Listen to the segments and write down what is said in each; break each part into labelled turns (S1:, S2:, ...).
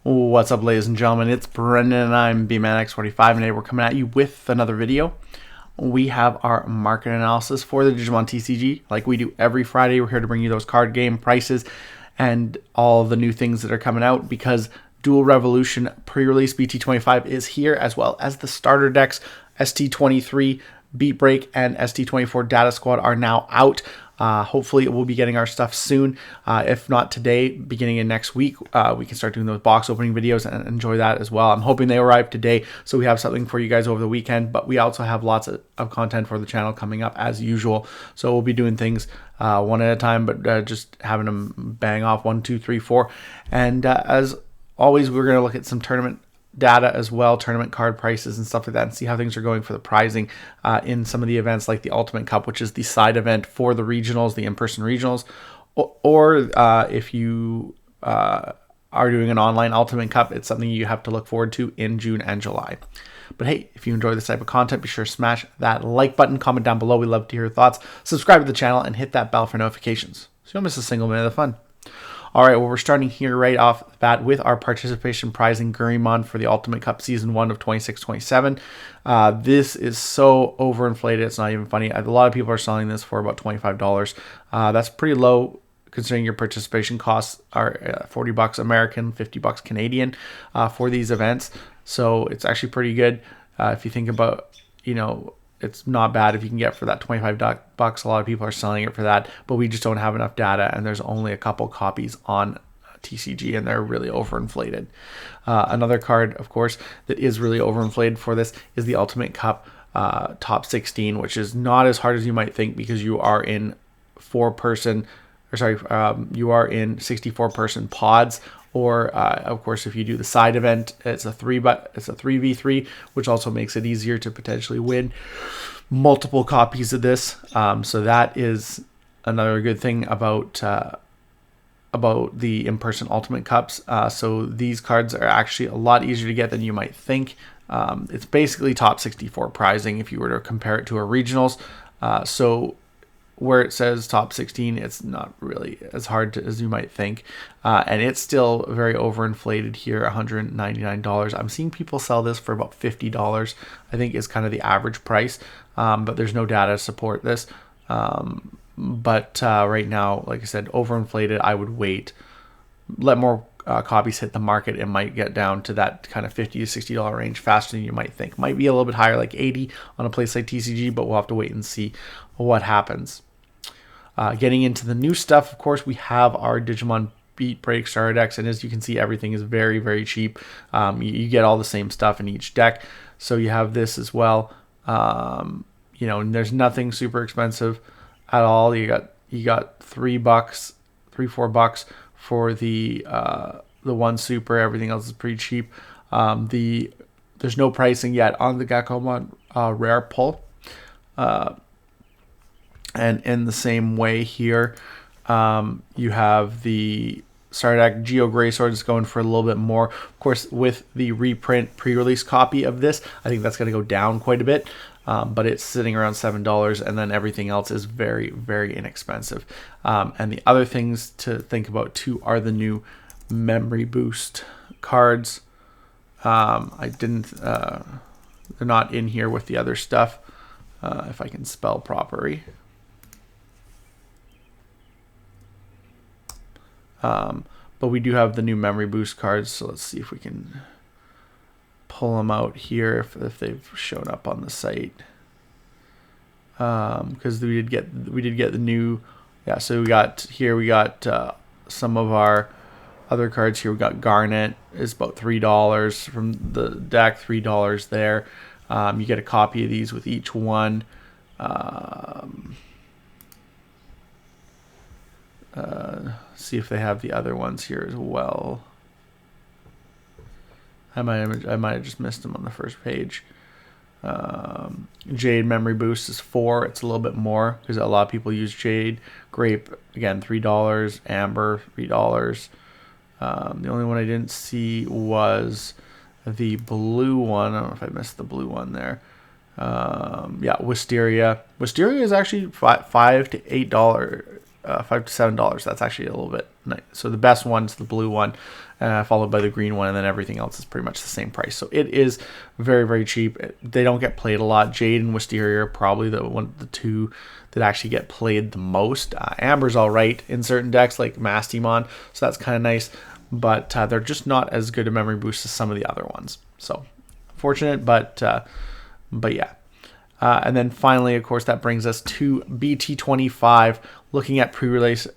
S1: What's up, ladies and gentlemen? It's Brendan and I'm BT25, and today we're coming at you with another video. We have our market analysis for the Digimon TCG. Like we do every Friday, we're here to bring you those card game prices and all the new things that are coming out, because Dual Revolution pre-release BT25 is here, as well as the starter decks. ST23 BeatBreak and ST24 Data Squad are now out. Hopefully we'll be getting our stuff soon. If not today, beginning of next week, we can start doing those box opening videos and enjoy that as well. I'm hoping they arrive today, so we have something for you guys over the weekend, but we also have lots of content for the channel coming up as usual. So we'll be doing things one at a time, but just having them bang off 1, 2, 3, 4. And as always, we're going to look at some tournament data as well, tournament card prices and stuff like that, and see how things are going for the pricing in some of the events like the Ultimate Cup, which is the side event for the regionals, the in-person regionals, or if you are doing an online Ultimate Cup, it's something you have to look forward to in June and July. But hey, if you enjoy this type of content, be sure to smash that like button, comment down below. We love to hear your thoughts. Subscribe to the channel and hit that bell for notifications so you don't miss a single minute of the fun. All right, well, we're starting here right off the bat with our participation prize in Digimon for the Ultimate Cup Season 1 of 26-27. This is so overinflated, it's not even funny. A lot of people are selling this for about $25. That's pretty low considering your participation costs are 40 bucks American, 50 bucks Canadian for these events. So it's actually pretty good if you think about, it's not bad if you can get for that 25 bucks. A lot of people are selling it for that, but we just don't have enough data, and there's only a couple copies on TCG, and they're really overinflated. Another card, of course, that is really overinflated for this is the Ultimate Cup Top 16, which is not as hard as you might think, because you are in you are in 64-person pods. Or of course, if you do the side event, it's a 3v3, which also makes it easier to potentially win multiple copies of this. So that is another good thing about the in-person Ultimate Cups. So these cards are actually a lot easier to get than you might think. It's basically top 64 pricing if you were to compare it to a regionals. So where it says top 16, it's not really as hard as you might think. And it's still very overinflated here, $199. I'm seeing people sell this for about $50, I think is kind of the average price. But there's no data to support this. But right now, like I said, overinflated. I would wait. Let more copies hit the market. It might get down to that kind of $50 to $60 range faster than you might think. Might be a little bit higher, like 80 on a place like TCG, but we'll have to wait and see what happens. Getting into the new stuff, of course, we have our Digimon BeatBreak Starter Decks, and as you can see, everything is very, very cheap. You get all the same stuff in each deck, so you have this as well. And there's nothing super expensive at all. You got $4 for the one super. Everything else is pretty cheap. There's no pricing yet on the Gakomon Rare Pull. And in the same way here, you have the Starter Deck Geo Gray Sword is going for a little bit more. Of course, with the reprint pre-release copy of this, I think that's going to go down quite a bit. But it's sitting around $7, and then everything else is very, very inexpensive. And the other things to think about too are the new memory boost cards. They're not in here with the other stuff. If I can spell properly. But we do have the new memory boost cards, so let's see if we can pull them out here if they've shown up on the site. Because we did get the new, so we got some of our other cards here. We got Garnet is about $3 from the deck, $3 there. You get a copy of these with each one. See if they have the other ones here as well. I might have just missed them on the first page. Jade Memory Boost is $4. It's a little bit more because a lot of people use Jade. Grape, again, $3. Amber, $3. The only one I didn't see was the blue one. I don't know if I missed the blue one there. Wisteria. Wisteria is actually $5 to $7. That's actually a little bit So the best one's the blue one, followed by the green one, and then everything else is pretty much the same price. So it is very, very cheap. They don't get played a lot. Jade and Wisteria are probably the two that actually get played the most. Amber's all right in certain decks like Mastimon, so that's kind of nice, but they're just not as good a memory boost as some of the other ones. So fortunate, but yeah. And then finally, of course, that brings us to BT25, looking at pre-release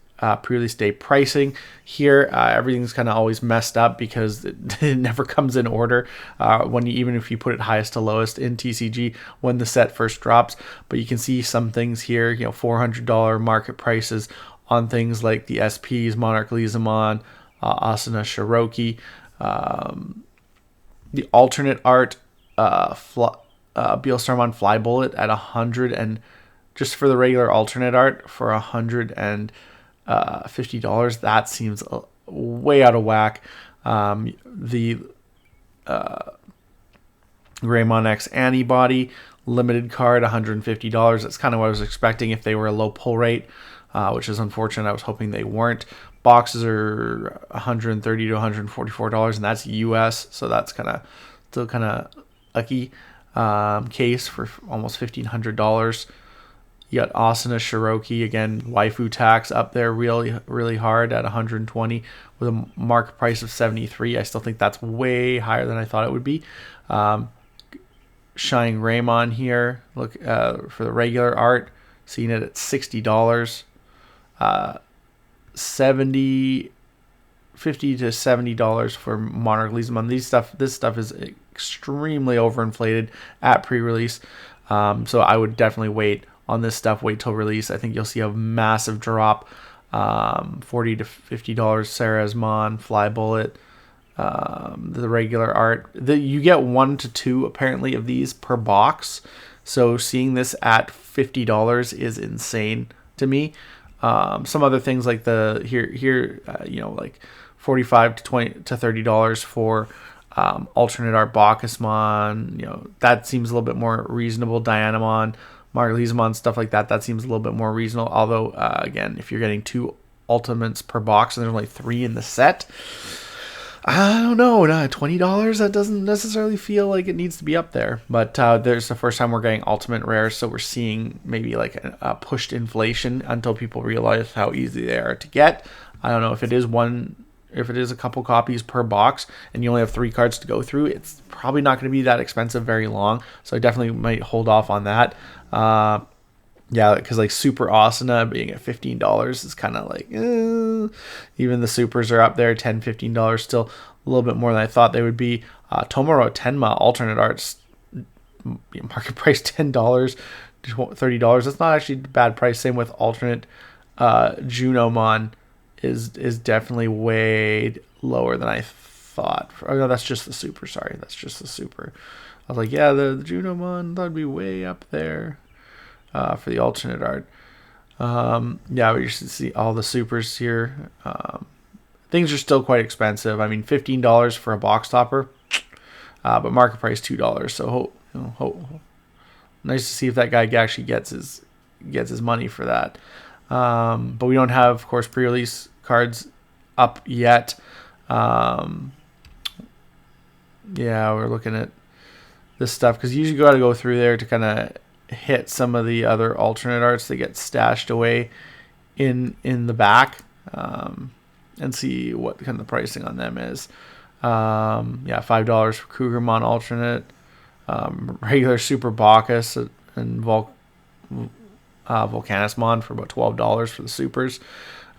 S1: day pricing. Here, everything's kind of always messed up because it never comes in order even if you put it highest to lowest in TCG when the set first drops. But you can see some things here, $400 market prices on things like the SPs, Monarch Lizamon, Asuna Shiroki, the alternate art, Beelstarmon Fly Bullet at 100, and just for the regular alternate art for $150. That seems way out of whack. The Greymon X Antibody limited card, $150. That's kind of what I was expecting if they were a low pull rate, which is unfortunate. I was hoping they weren't. Boxes are $130 to $144, and that's US, so that's still kind of lucky. Case for almost $1,500. You got Asuna Shiroki, again, waifu tax up there really, really hard at 120 with a market price of 73. I still think that's way higher than I thought it would be. Shining Raymon here, look for the regular art, seeing it at $60. $50 to $70 for Monarch Lizamon. This stuff is extremely overinflated at pre-release, so I would definitely wait on this stuff. Wait till release. I think you'll see a massive drop. $40 to $50 Sarazmon, Fly Bullet, the regular art. You get 1 to 2 apparently of these per box, so seeing this at $50 is insane to me. Some other things like like $45 to $20 to $30 for alternate art Bacchusmon. That seems a little bit more reasonable. Dianamon, Marlizamon, stuff like that. That seems a little bit more reasonable. Although again, if you're getting 2 ultimates per box and there's only 3 in the set, I don't know. $20, that doesn't necessarily feel like it needs to be up there. But there's the first time we're getting ultimate rares, so we're seeing maybe like a pushed inflation until people realize how easy they are to get. I don't know if it is a couple copies per box and you only have 3 cards to go through, it's probably not going to be that expensive very long. So I definitely might hold off on that. Yeah, because like Super Asuna being at $15 is kind of like, even the supers are up there, $10, $15, still a little bit more than I thought they would be. Tomoro Tenma alternate arts, market price $10 to $30. That's not actually a bad price. Same with alternate Junomon is definitely way lower than I thought. Oh no, that's just the super. Sorry, that's just the super. I was like, yeah, the Junomon, that'd be way up there. For the alternate art. Yeah, we should see all the supers here. Things are still quite expensive. I mean, $15 for a box topper, but market price $2. So nice to see if that guy actually gets his money for that. But we don't have, of course, pre-release cards up yet. Yeah, we're looking at this stuff because you usually got to go through there to kind of hit some of the other alternate arts that get stashed away in the back, and see what kind of pricing on them is. Yeah, $5 for Cougarmon alternate, regular Super Bacchus and Volcanismon for about $12 for the supers.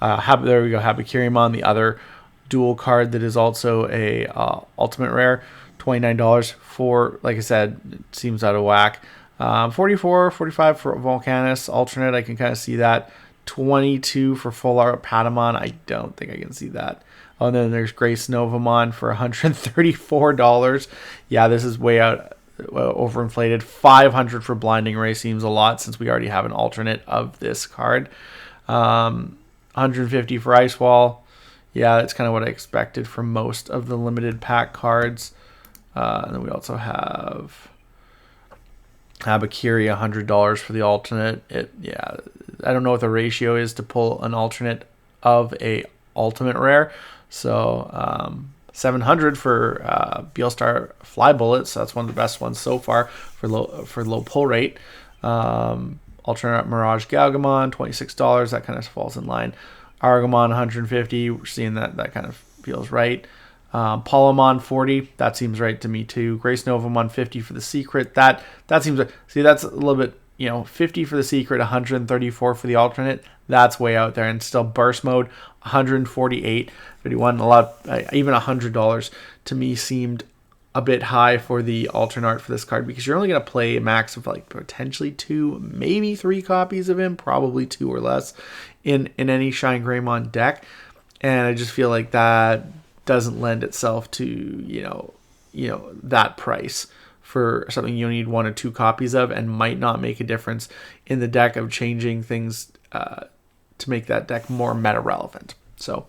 S1: There we go, Habikirimon, the other dual card that is also a ultimate rare, $29 for, like I said, it seems out of whack. $44, $45 for Volcanus alternate. I can kind of see that. $22 for full art Patamon. I don't think I can see that. Oh, and then there's Grace Novamon for $134. Yeah, this is way out overinflated. $500 for Blinding Ray seems a lot since we already have an alternate of this card. $150 for Ice Wall. Yeah, that's kind of what I expected for most of the limited pack cards. And then we also have Habakiri, $100 for the alternate. Yeah, I don't know what the ratio is to pull an alternate of a ultimate rare. So 700 for BL-Star Fly Bullets. That's one of the best ones so far for low pull rate. Alternate Mirage Galgamon, $26. That kind of falls in line. Argamon, 150. We're seeing that kind of feels right. Palomon, 40. That seems right to me too. Grace Novamon, 50 for the secret. That seems like, see, that's a little bit, 50 for the secret, 134 for the alternate. That's way out there. And still burst mode, 148, 31. A lot, even $100 to me seemed a bit high for the alternate art for this card, because you're only going to play a max of like potentially 2, maybe 3 copies of him, probably 2 or less in any Shine Greymon deck. And I just feel like that doesn't lend itself to, that price for something you need 1 or 2 copies of, and might not make a difference in the deck of changing things to make that deck more meta relevant. So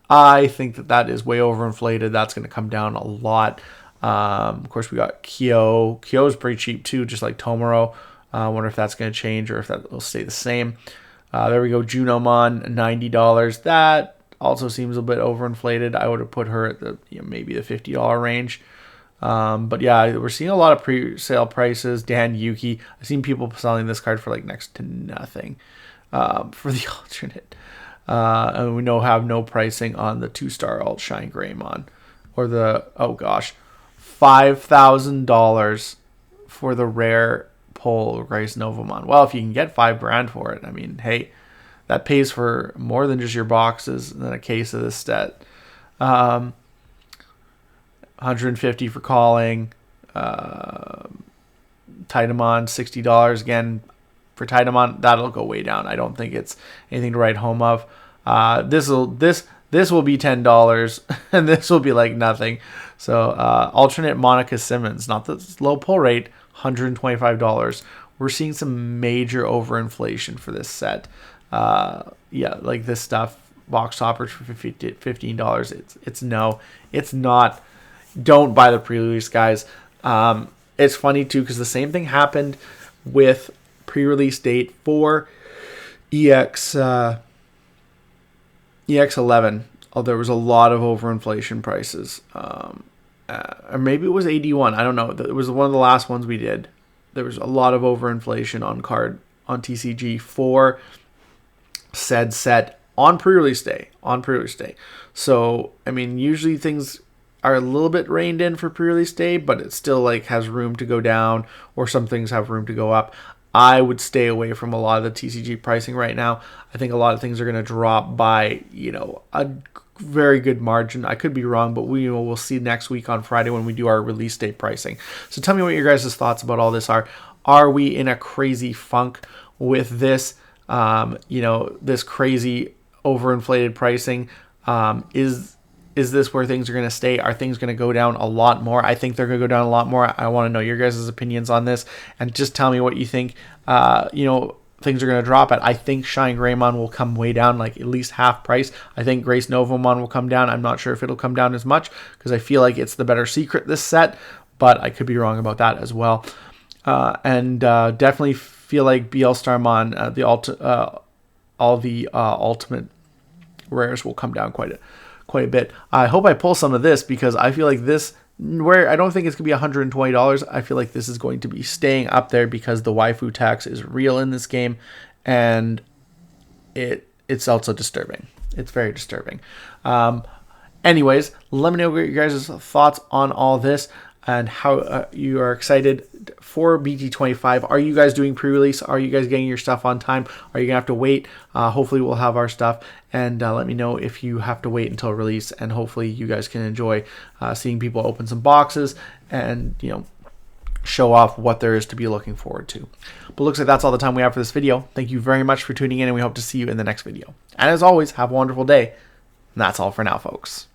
S1: I think that is way overinflated. That's going to come down a lot. Of course, we got Kyo. Kyo's pretty cheap too, just like Tomoro. I wonder if that's going to change or if that will stay the same. There we go. Junomon, $90. That also seems a bit overinflated. I would have put her at the maybe the $50 range. But yeah, we're seeing a lot of pre-sale prices. Dan Yuki. I've seen people selling this card for like next to nothing for the alternate. And we have no pricing on the 2-star alt Shine Greymon, or the, oh gosh, $5,000 for the rare pull Grace Novamon. Well, if you can get $5,000 for it, I mean, hey, that pays for more than just your boxes and then a case of this set. 150 for calling. Titamon, $60 again for Titamon. That'll go way down. I don't think it's anything to write home of. This will be $10 and this will be like nothing. So alternate Monica Simmons, not the low pull rate, $125. We're seeing some major overinflation for this set. Yeah, like this stuff, box toppers for $15. It's not. Don't buy the pre-release, guys. It's funny too, because the same thing happened with pre-release date for EX11. Oh, there was a lot of overinflation prices. Or maybe it was 81. I don't know. It was one of the last ones we did. There was a lot of overinflation on TCG for said set on pre-release day. So, I mean, usually things are a little bit reined in for pre-release day, but it still like has room to go down, or some things have room to go up. I would stay away from a lot of the TCG pricing right now. I think a lot of things are going to drop by, a very good margin. I could be wrong, but we'll see next week on Friday when we do our release date pricing. So tell me what your guys' thoughts about all this are. Are we in a crazy funk with this? This crazy overinflated pricing? Is this where things are going to stay? Are things going to go down a lot more? I think they're going to go down a lot more. I want to know your guys' opinions on this, and just tell me what you think, things are going to drop at. I think Shine Greymon will come way down, like at least half price. I think Grace Novamon will come down. I'm not sure if it'll come down as much, because I feel like it's the better secret this set, but I could be wrong about that as well. And definitely feel like BL-Starmon, all the ultimate rares will come down quite a bit. I hope I pull some of this, because I feel like this, where I don't think it's going to be $120, I feel like this is going to be staying up there, because the waifu tax is real in this game, and it's also disturbing. It's very disturbing. Anyways, let me know what your guys' thoughts on all this, and how you are excited for BT25. Are you guys doing pre-release? Are you guys getting your stuff on time? Are you going to have to wait? Hopefully we'll have our stuff. And let me know if you have to wait until release. And hopefully you guys can enjoy seeing people open some boxes and, show off what there is to be looking forward to. But looks like that's all the time we have for this video. Thank you very much for tuning in, and we hope to see you in the next video. And as always, have a wonderful day. And that's all for now, folks.